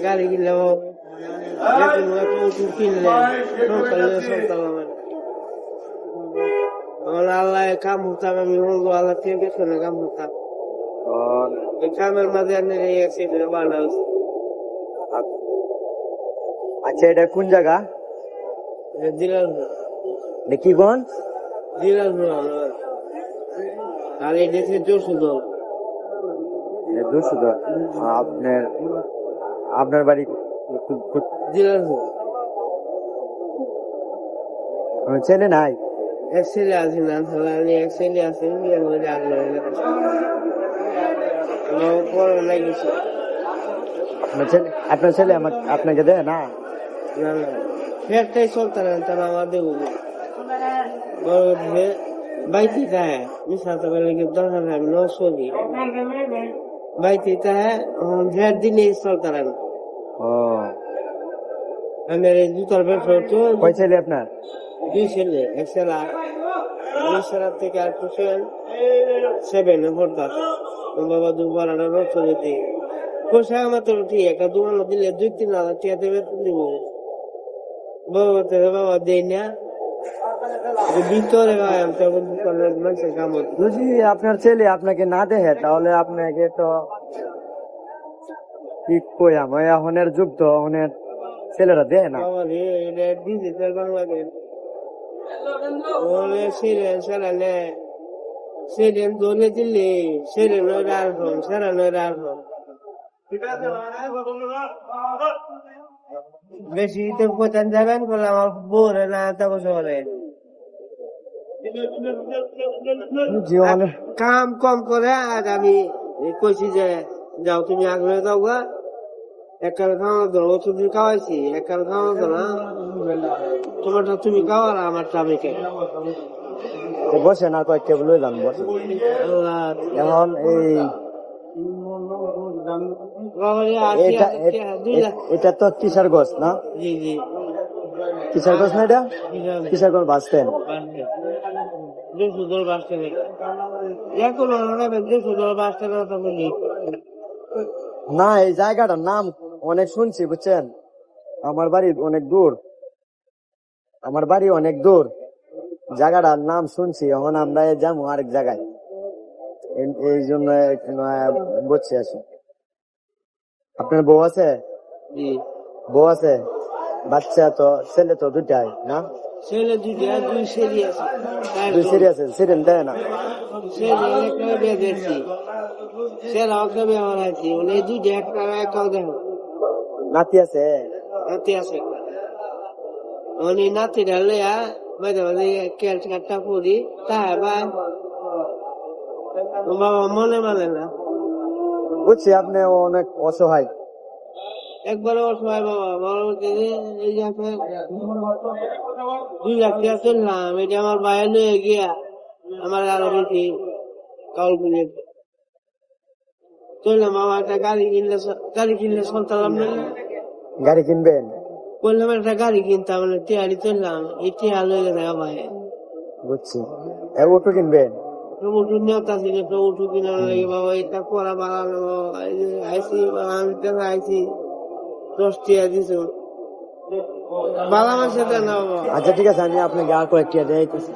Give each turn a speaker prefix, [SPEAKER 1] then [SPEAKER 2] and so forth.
[SPEAKER 1] গাড়ি কিনলে কিনলে আল্লাহ কাম হতাম আমি আল্লাহ থেকে পেছনে কাম হতাম এই কামের মাঝে ভালো হচ্ছে।
[SPEAKER 2] আচ্ছা, এটা কোন জায়গা? কি গঞ্জ?
[SPEAKER 1] আর এই দেশে জোরসুদল
[SPEAKER 2] আপনার আপনার বাড়ি ছেলে নাই?
[SPEAKER 1] এক ছেলে আছে না, এক ছেলে আছে
[SPEAKER 2] আপনার ছেলে আপনাকে দেয় না?
[SPEAKER 1] ফেরটাই চলতে না, তারা আমার দেবো বাইতে চায় মিশাতে পারলে দরকার আমি নশি বাইতে চায় ফের দিলে চলতে না। আমার এই জুতার ব্যবসা হতো।
[SPEAKER 2] কয় ছেলে আপনার?
[SPEAKER 1] দুই ছেলে, এক ছেলে দুই ছেলের থেকে আর সেভেন পড়তাম বাবা দুবার চলে দিই পয়সা আমার তো ঠিক একটা দোকান দিলে 2-3 হাজার টাকা দেবে দিব বাবা বাবা দেয় না ভিতরে মানুষের কাম।
[SPEAKER 2] যদি আপনার ছেলে আপনাকে না দেখে তাহলে আপনাকে তো ঠিক কইয়াম এখনের যুগ তো অনেক ছেলেরা দেয় না।
[SPEAKER 1] ডিজিটাল বাংলাদেশ সেরেন ধরে দিলে সেরেন রাখুন সেরান রাখুন বেশি তো কোথায় যাবেন বলে আমার বোরে না তা বলে কাম কম করে। আর আমি কইছি যে যাও তুমি আগ্রহ যাও গা এককাল খাওয়া ধরো ওষুধ খাওয়াইছি এককাল খাওয়া ধরো তোমারটা তুমি খাওয়ার আমারটা আমি খাই।
[SPEAKER 2] বসে না কয়েক কেবল যান বসে। এখন এটা তো কিসার গছ না?
[SPEAKER 1] জি জি
[SPEAKER 2] কিসার গছ না? এটা কিসার গছ বাঁচতেন না? এই জায়গাটার নাম অনেক শুনছি বুঝছেন। আমার বাড়ি অনেক দূর জায়গাটার নাম শুনছি। এখন আমরা যাবো আরেক জায়গায়, এই জন্য বসছি আসি। আপনার বউ আছে? বউ আছে, বাচ্চা তো ছেলে তো দুটাই না?
[SPEAKER 1] ছেলে দুইটা, দুই ছেলে আছে।
[SPEAKER 2] দুই ছেলে আছে, ছেলে দেয় না? নাতি আছে?
[SPEAKER 1] নাতি আছে, নাতি ঢালে মাঝে মাঝে কেলটা পড়ি তাই বাবা মনে মানে না।
[SPEAKER 2] বুঝছি আপনি অনেক অসহায়।
[SPEAKER 1] একবারে অসহায় বাবা বড় এই যে 2 লাখ টাকা চললাম, এটা আমার বাইরে নিয়ে গিয়া আমার আরো বেশি কাউল কিনে চললাম। বাবা একটা গাড়ি কিনলে চলতাম না।
[SPEAKER 2] গাড়ি কিনবেন?
[SPEAKER 1] বললাম একটা গাড়ি কিনতাম, টিয়ারি চললাম, এই টিয়া লইলে দেখা ভাই।
[SPEAKER 2] বুঝছি, ওটু কিনবেন?
[SPEAKER 1] উঠু নেতা ছিল তো উঠু কিনা লাগে বাবা, এটা করা বাড়ানো আইসি আইসি 10 টাকা দিছ বাবা আমার সাথে না বাবা।
[SPEAKER 2] আচ্ছা ঠিক আছে, আমি আপনাকে আর কয়েকটা দিয়েছি।